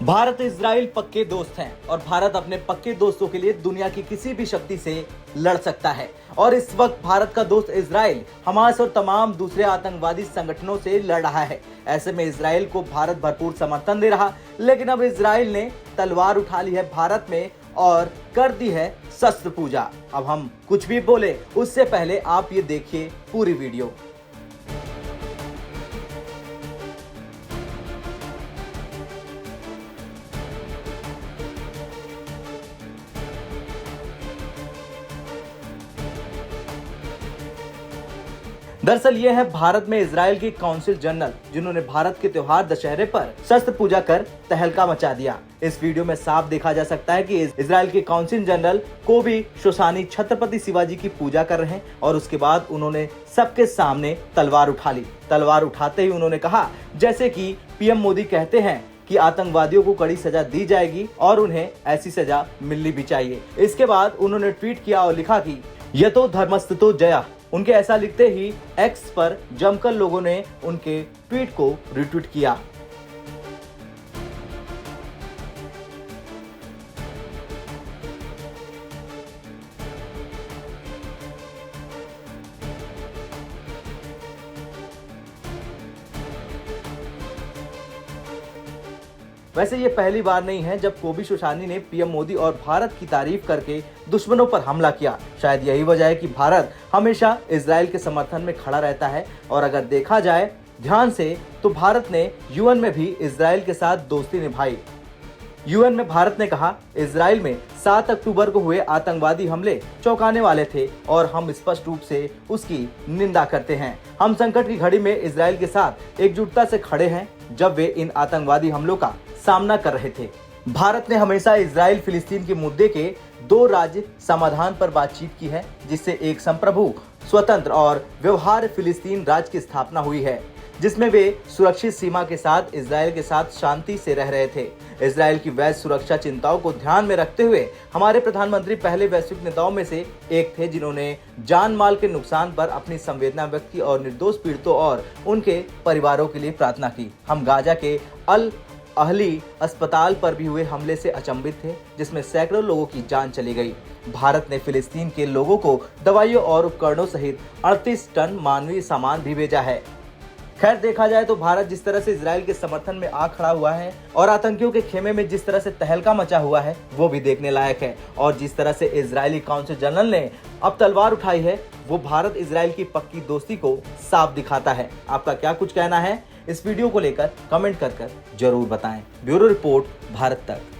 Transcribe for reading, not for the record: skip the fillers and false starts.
Bharat Israel पक्के दोस्त हैं और भारत अपने पक्के दोस्तों के लिए दुनिया की किसी भी शक्ति से लड़ सकता है। और इस वक्त भारत का दोस्त इजराइल हमास और तमाम दूसरे आतंकवादी संगठनों से लड़ रहा है। ऐसे में इजराइल को भारत भरपूर समर्थन दे रहा, लेकिन अब इजराइल ने तलवार उठा ली है भारत में और कर दी है शस्त्र पूजा। अब हम कुछ भी बोले उससे पहले आप ये देखिए पूरी वीडियो। दरअसल ये है भारत में इजराइल के काउंसिल जनरल, जिन्होंने भारत के त्योहार दशहरे पर शस्त्र पूजा कर तहलका मचा दिया। इस वीडियो में साफ देखा जा सकता है कि इजराइल के काउंसिल जनरल कोबी शोशानी छत्रपति शिवाजी की पूजा कर रहे हैं और उसके बाद उन्होंने सबके सामने तलवार उठा ली। तलवार उठाते ही उन्होंने कहा, जैसे कि पीएम मोदी कहते हैं कि आतंकवादियों को कड़ी सजा दी जाएगी और उन्हें ऐसी सजा मिलनी भी चाहिए। इसके बाद उन्होंने ट्वीट किया और लिखा कि यह तो धर्मस्तुतो जया। उनके ऐसा लिखते ही एक्स पर जमकर लोगों ने उनके ट्वीट को रिट्वीट किया। वैसे ये पहली बार नहीं है जब कोबी शोशानी ने पीएम मोदी और भारत की तारीफ करके दुश्मनों पर हमला किया। शायद यही वजह है कि भारत हमेशा इजराइल के समर्थन में खड़ा रहता है। और अगर देखा जाए ध्यान से तो भारत ने यूएन में भी इजराइल के साथ दोस्ती निभाई। यूएन में भारत ने कहा, इजराइल में 7 अक्टूबर को हुए आतंकवादी हमले चौंकाने वाले थे और हम स्पष्ट रूप से उसकी निंदा करते हैं। हम संकट की घड़ी में इजराइल के साथ एकजुटता से खड़े हैं जब वे इन आतंकवादी हमलों का सामना कर रहे थे। भारत ने हमेशा इजराइल फिलिस्तीन के मुद्दे के 2 राज्य समाधान पर बातचीत की है, जिससे एक संप्रभु, स्वतंत्र और व्यवहार्य फिलिस्तीन राज्य की स्थापना हुई है, जिसमें वे सुरक्षित सीमा के साथ इजराइल के साथ शांति से रह रहे थे। इजराइल की वैश्विक सुरक्षा चिंताओं को ध्यान में रखते हुए हमारे प्रधानमंत्री पहले वैश्विक नेताओं में से एक थे जिन्होंने जान माल के नुकसान पर अपनी संवेदना व्यक्त की और निर्दोष पीड़ितों और उनके परिवारों के लिए प्रार्थना की। हम गाजा के अल अहली अस्पताल पर भी हुए हमले से अचंभित थे, जिसमें सैकड़ों लोगों की जान चली गई। भारत ने फिलिस्तीन के लोगों को दवाइयों और उपकरणों सहित 38 टन मानवीय सामान भी भेजा है। खैर, देखा जाए तो भारत जिस तरह से इजराइल के समर्थन में आ खड़ा हुआ है और आतंकियों के खेमे में जिस तरह से तहलका मचा हुआ है वो भी देखने लायक है। और जिस तरह से इजरायली काउंसिल जनरल ने अब तलवार उठाई है वो भारत इजराइल की पक्की दोस्ती को साफ दिखाता है। आपका क्या कुछ कहना है इस वीडियो को लेकर कमेंट कर जरूर बताएं। ब्यूरो रिपोर्ट, भारत तक।